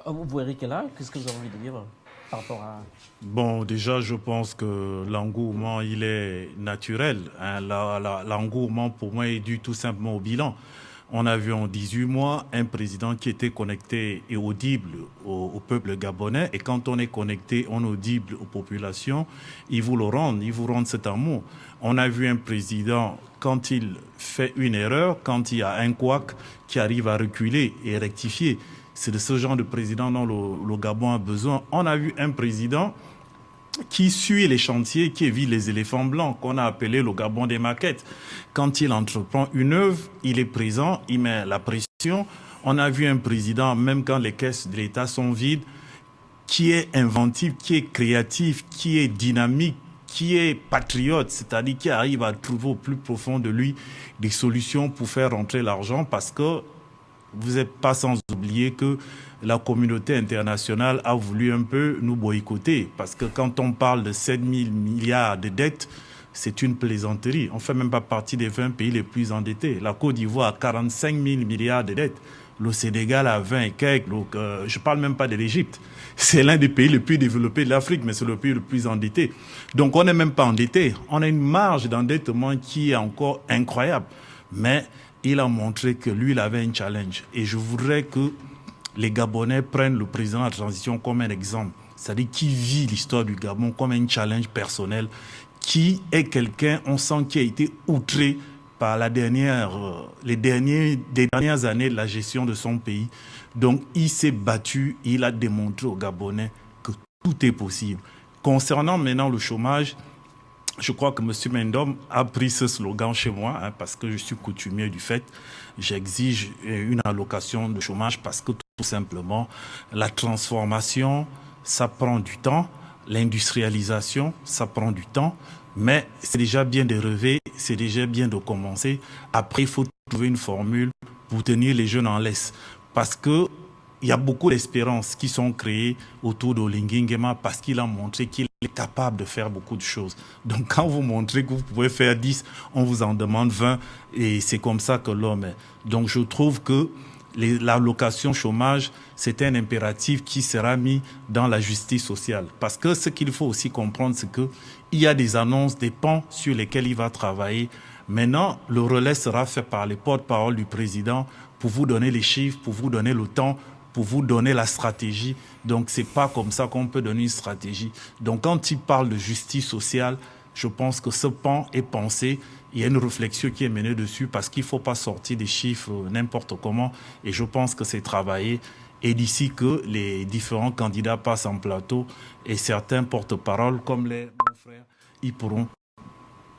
Vous, Eric, est là, qu'est-ce que vous avez envie de dire par rapport à... Bon, déjà, je pense que l'engouement, il est naturel, hein. L'engouement, pour moi, est dû tout simplement au bilan. On a vu en 18 mois un président qui était connecté et audible au peuple gabonais. Et quand on est connecté, on est audible aux populations, ils vous rendent cet amour. On a vu un président, quand il fait une erreur, quand il y a un couac, qui arrive à reculer et rectifier. C'est de ce genre de président dont le Gabon a besoin. On a vu un président qui suit les chantiers, qui évite les éléphants blancs, qu'on a appelé le Gabon des maquettes. Quand il entreprend une œuvre, il est présent, il met la pression. On a vu un président, même quand les caisses de l'État sont vides, qui est inventif, qui est créatif, qui est dynamique, qui est patriote, c'est-à-dire qui arrive à trouver au plus profond de lui des solutions pour faire rentrer l'argent, parce que vous n'êtes pas sans oublier que la communauté internationale a voulu un peu nous boycotter. Parce que quand on parle de 7 000 milliards de dettes, c'est une plaisanterie. On ne fait même pas partie des 20 pays les plus endettés. La Côte d'Ivoire a 45 000 milliards de dettes. Le Sénégal a 20 et quelques. Donc, je ne parle même pas de l'Égypte. C'est l'un des pays les plus développés de l'Afrique, mais c'est le pays le plus endetté. Donc, on n'est même pas endetté. On a une marge d'endettement qui est encore incroyable. Mais il a montré que lui, il avait un challenge. Et je voudrais que les Gabonais prennent le président de la transition comme un exemple. C'est-à-dire qui vit l'histoire du Gabon comme un challenge personnel, qui est quelqu'un, on sent, qui a été outré par les dernières années de la gestion de son pays. Donc, il s'est battu, il a démontré aux Gabonais que tout est possible. Concernant maintenant le chômage, je crois que M. Mendom a pris ce slogan chez moi, hein, parce que je suis coutumier du fait. J'exige une allocation de chômage parce que tout simplement, la transformation, ça prend du temps. L'industrialisation, ça prend du temps. Mais c'est déjà bien de rêver, c'est déjà bien de commencer. Après, il faut trouver une formule pour tenir les jeunes en laisse. Parce que il y a beaucoup d'espérances qui sont créées autour d'Olinguy Nguema parce qu'il a montré qu'il est capable de faire beaucoup de choses. Donc quand vous montrez que vous pouvez faire 10, on vous en demande 20 et c'est comme ça que l'homme est. Donc je trouve que l'allocation chômage, c'est un impératif qui sera mis dans la justice sociale. Parce que ce qu'il faut aussi comprendre, c'est qu'il y a des annonces, des pans sur lesquels il va travailler. Maintenant, le relais sera fait par les porte-parole du président pour vous donner les chiffres, pour vous donner le temps, pour vous donner la stratégie. Donc, c'est pas comme ça qu'on peut donner une stratégie. Donc, quand il parle de justice sociale, je pense que ce pan est pensé. Il y a une réflexion qui est menée dessus parce qu'il ne faut pas sortir des chiffres n'importe comment. Et je pense que c'est travaillé. Et d'ici que les différents candidats passent en plateau et certains porte-parole, comme les mon frère, ils pourront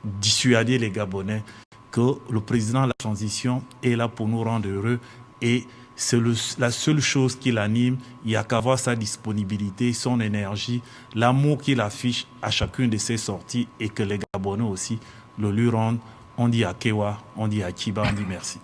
dissuader les Gabonais que le président de la transition est là pour nous rendre heureux et c'est la seule chose qui l'anime. Il n'y a qu'à voir sa disponibilité, son énergie, l'amour qu'il affiche à chacune de ses sorties et que les Gabonais aussi le lui rendent. On dit à Kewa, on dit à Kiba, on dit merci.